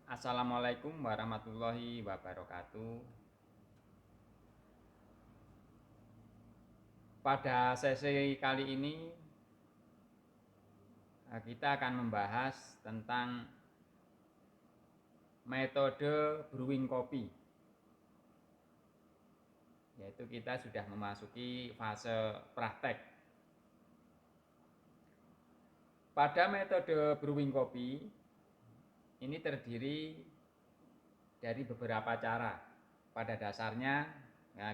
Assalamualaikum warahmatullahi wabarakatuh. Pada sesi kali ini kita akan membahas tentang metode brewing kopi. Yaitu kita sudah memasuki fase praktek. Pada metode brewing kopi ini terdiri dari beberapa cara. Pada dasarnya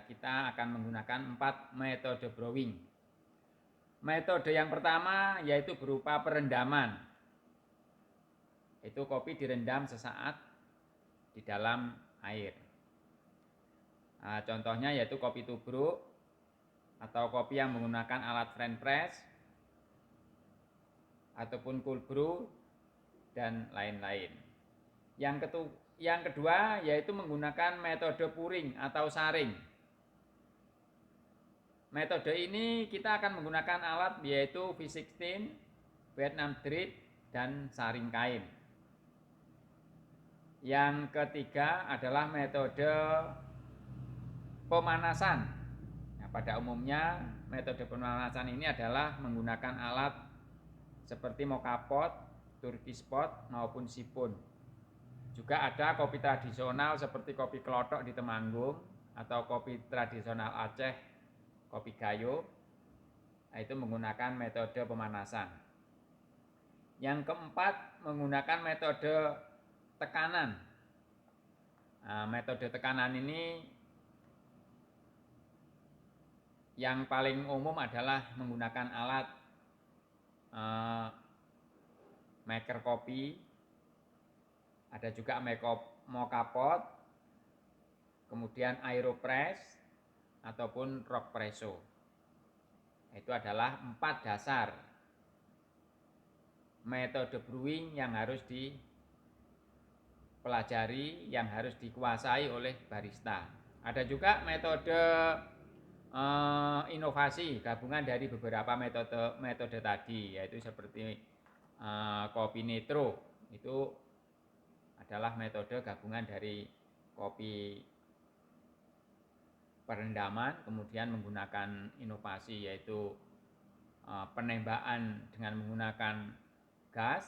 kita akan menggunakan 4 metode brewing. Metode yang pertama yaitu berupa perendaman. Itu kopi direndam sesaat di dalam air. Contohnya yaitu kopi tubruk atau kopi yang menggunakan alat French press ataupun cold brew dan lain-lain. Yang kedua yaitu menggunakan metode pouring atau saring. Metode ini kita akan menggunakan alat yaitu V16, Vietnam drip, dan saring kain. Yang ketiga adalah metode pemanasan. Nah, pada umumnya metode pemanasan ini adalah menggunakan alat seperti moka pot, Turkish pot maupun sipun. Juga ada kopi tradisional seperti kopi kelotok di Temanggung atau kopi tradisional Aceh, kopi gayo, itu menggunakan metode pemanasan. Yang keempat menggunakan metode tekanan. Metode tekanan ini yang paling umum adalah menggunakan alat maker kopi, ada juga moka pot, kemudian aeropress ataupun rock presso. Itu adalah 4 dasar metode brewing yang harus dipelajari, yang harus dikuasai oleh barista. Ada juga metode inovasi, gabungan dari beberapa metode tadi, yaitu seperti kopi nitro. Itu adalah metode gabungan dari kopi perendaman, kemudian menggunakan inovasi yaitu penembakan dengan menggunakan gas,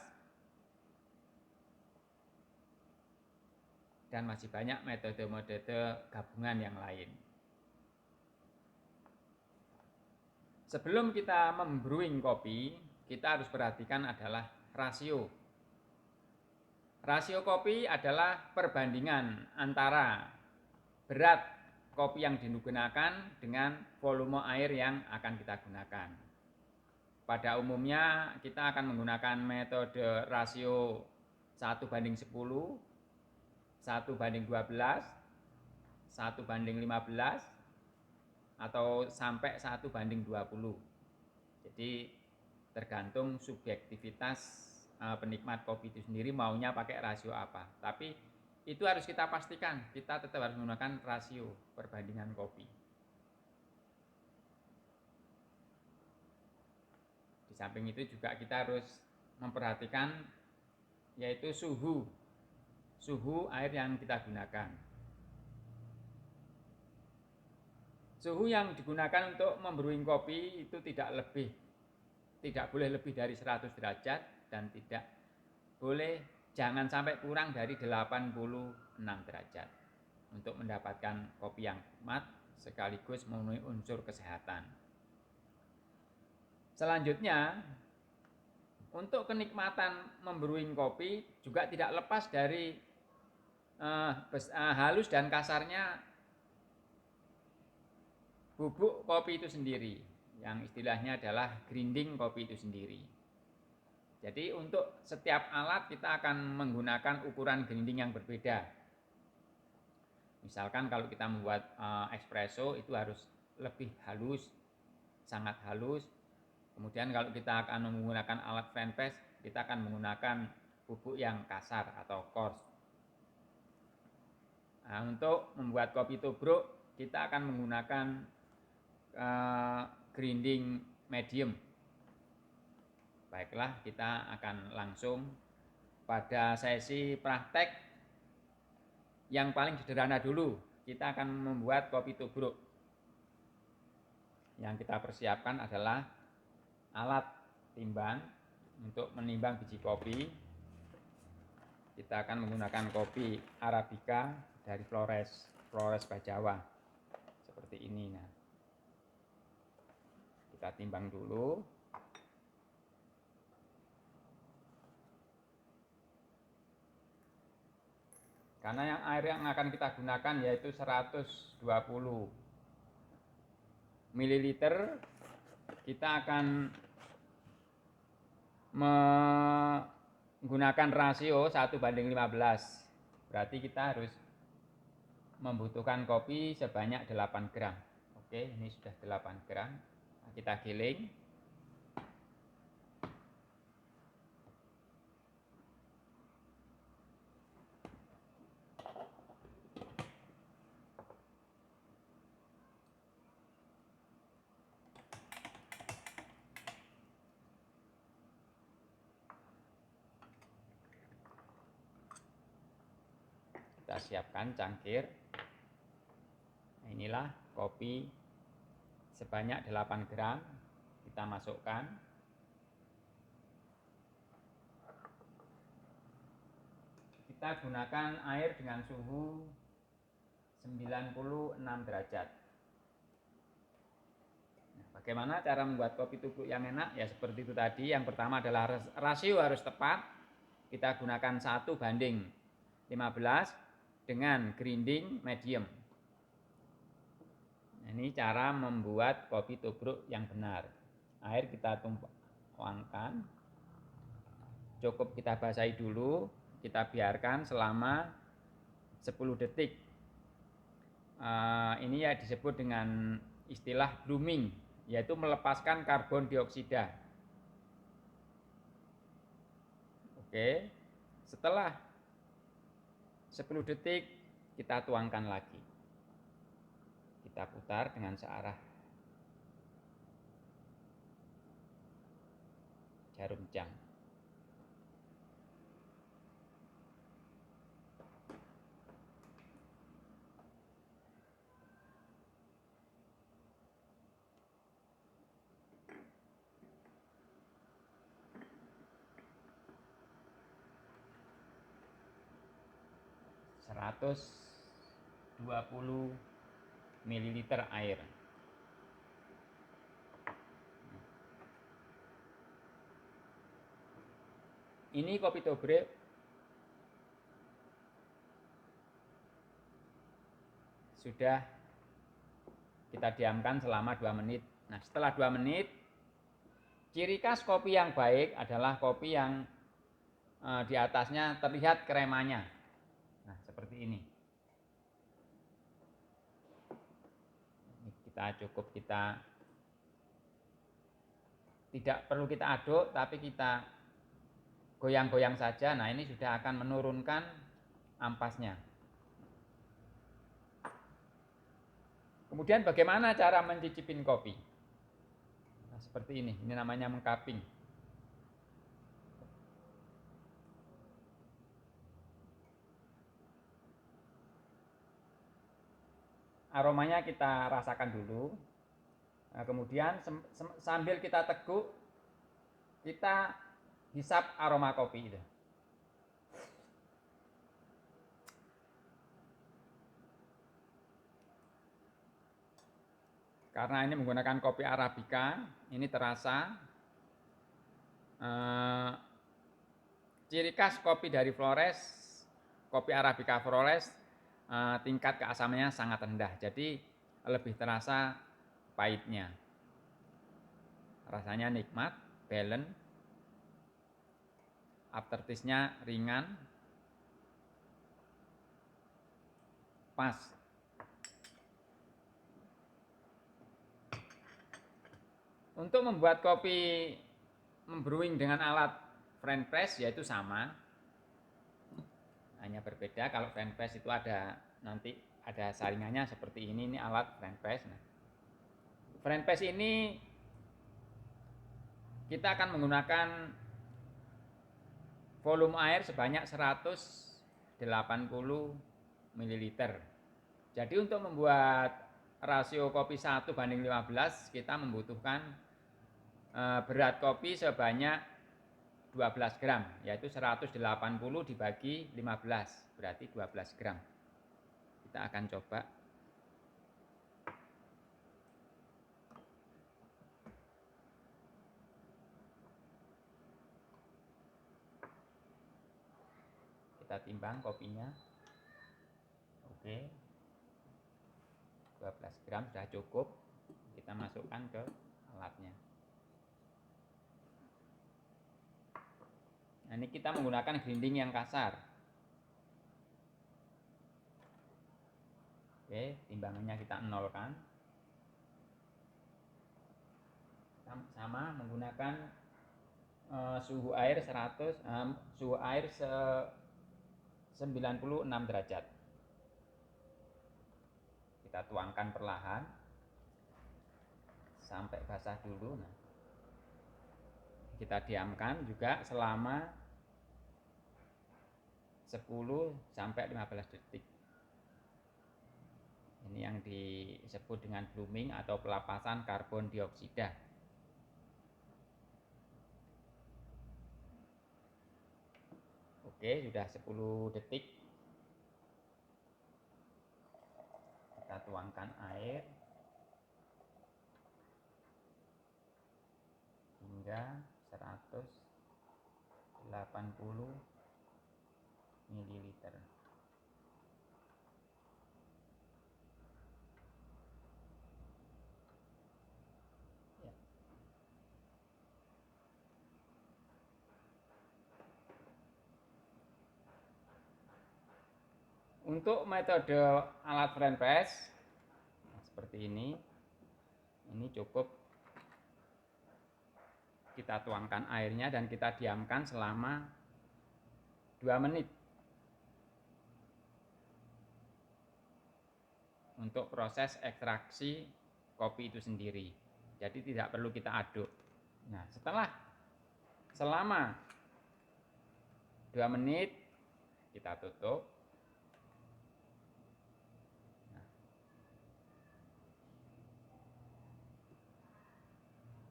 dan masih banyak metode-metode gabungan yang lain. Sebelum kita membrewing kopi, kita harus perhatikan adalah rasio. Rasio kopi adalah perbandingan antara berat kopi yang digunakan dengan volume air yang akan kita gunakan. Pada umumnya kita akan menggunakan metode rasio 1:10, 1:12, 1:15, atau sampai 1:20. Jadi tergantung subjektivitas penikmat kopi itu sendiri maunya pakai rasio apa. Tapi itu harus kita pastikan, kita tetap harus menggunakan rasio perbandingan kopi. Di samping itu juga kita harus memperhatikan yaitu suhu air yang kita gunakan. Suhu yang digunakan untuk membrewing kopi itu tidak boleh lebih dari 100 derajat dan jangan sampai kurang dari 86 derajat untuk mendapatkan kopi yang nikmat sekaligus memenuhi unsur kesehatan. Selanjutnya, untuk kenikmatan membrewing kopi juga tidak lepas dari halus dan kasarnya bubuk kopi itu sendiri, yang istilahnya adalah grinding kopi itu sendiri. Jadi untuk setiap alat kita akan menggunakan ukuran grinding yang berbeda. Misalkan kalau kita membuat espresso itu harus lebih halus, sangat halus. Kemudian kalau kita akan menggunakan alat French press, kita akan menggunakan bubuk yang kasar atau coarse. Nah, untuk membuat kopi tubruk kita akan menggunakan grinding medium. Baiklah, kita akan langsung pada sesi praktek yang paling sederhana dulu. Kita akan membuat kopi tubruk. Yang kita persiapkan adalah alat timbang untuk menimbang biji kopi. Kita akan menggunakan kopi Arabica dari Flores Bajawa. Seperti ini. Nah, kita timbang dulu. Karena yang air yang akan kita gunakan yaitu 120 ml, kita akan menggunakan rasio 1:15. Berarti kita harus membutuhkan kopi sebanyak 8 gram. Oke, ini sudah 8 gram. Nah, kita giling. Kita siapkan cangkir. Nah, inilah kopi sebanyak 8 gram. Kita masukkan. Kita gunakan air dengan suhu 96 derajat. Nah, bagaimana cara membuat kopi tubruk yang enak? Ya seperti itu tadi. Yang pertama adalah rasio harus tepat. Kita gunakan 1:15 dengan grinding medium. Nah, ini cara membuat kopi tubruk yang benar. Air kita tuangkan, cukup kita basahi dulu, kita biarkan selama 10 detik. Ini ya disebut dengan istilah blooming, yaitu melepaskan karbon dioksida. Oke, setelah 10 detik kita tuangkan lagi. Kita putar dengan searah jarum jam. Seratus 20 ml air. Ini kopi tubruk sudah kita diamkan selama 2 menit. Nah, setelah 2 menit, ciri khas kopi yang baik adalah kopi yang di atasnya terlihat kremanya. Nah, seperti ini. Kita tidak perlu kita aduk, tapi kita goyang-goyang saja. Nah, ini sudah akan menurunkan ampasnya. Kemudian bagaimana cara mencicipin kopi? Nah, seperti ini. Ini namanya mengcupping. Aromanya kita rasakan dulu. Nah, kemudian sambil kita teguk, kita hisap aroma kopi itu. Karena ini menggunakan kopi Arabica, ini terasa ciri khas kopi dari Flores, kopi Arabica Flores, tingkat keasamannya sangat rendah. Jadi lebih terasa pahitnya. Rasanya nikmat, balance, aftertaste-nya ringan, pas. Untuk membuat kopi membrewing dengan alat French press yaitu sama, hanya berbeda. Kalau French press itu nanti ada saringannya seperti ini alat French press. Nah, French press ini kita akan menggunakan volume air sebanyak 180 ml. Jadi untuk membuat rasio kopi 1:15 kita membutuhkan berat kopi sebanyak 12 gram, yaitu 180 dibagi 15, berarti 12 gram. Kita akan coba. Kita timbang kopinya. Oke. 12 gram sudah cukup. Kita masukkan ke alatnya. Nah, ini kita menggunakan grinding yang kasar. Oke, timbangannya kita nolkan. Sama menggunakan suhu air 96 derajat. Kita tuangkan perlahan sampai basah dulu. Nah, kita diamkan juga selama 10 sampai 15 detik. Ini yang disebut dengan blooming atau pelapasan karbon dioksida. Oke, sudah 10 detik. Kita tuangkan air hingga 180 ml. Ya. Untuk metode alat French press seperti ini cukup kita tuangkan airnya dan kita diamkan selama 2 menit untuk proses ekstraksi kopi itu sendiri. Jadi tidak perlu kita aduk. Nah, selama 2 menit kita tutup. Nah,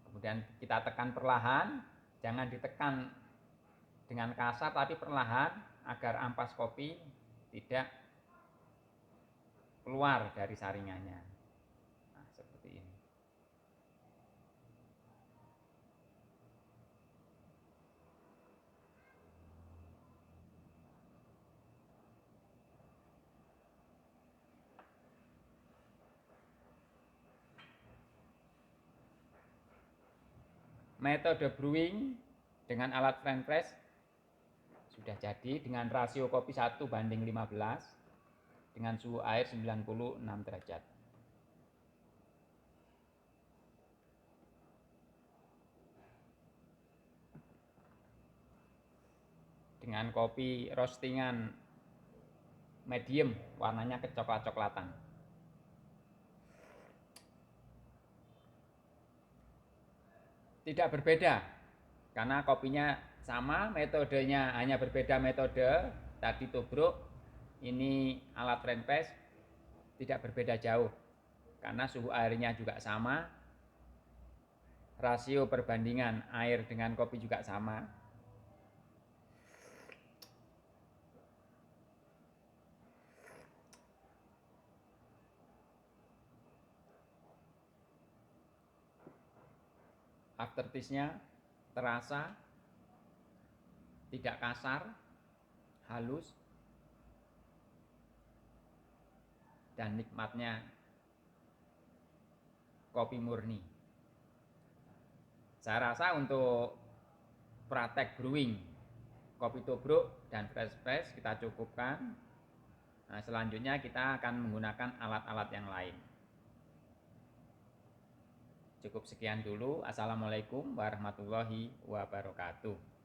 kemudian kita tekan perlahan, jangan ditekan dengan kasar tapi perlahan agar ampas kopi tidak keluar dari saringannya. Nah, seperti ini. Metode brewing dengan alat French press sudah jadi dengan rasio kopi 1:15 dengan suhu air 96 derajat. Dengan kopi roastingan medium, warnanya kecoklat-coklatan. Tidak berbeda, karena kopinya sama, metodenya hanya berbeda metode. Tadi tubruk, ini alat French press tidak berbeda jauh, karena suhu airnya juga sama, rasio perbandingan air dengan kopi juga sama. Aftertaste-nya terasa tidak kasar, halus, dan nikmatnya kopi murni. Saya rasa untuk praktek brewing kopi tubruk dan French press kita cukupkan. Nah, selanjutnya kita akan menggunakan alat-alat yang lain. Cukup sekian dulu. Assalamualaikum warahmatullahi wabarakatuh.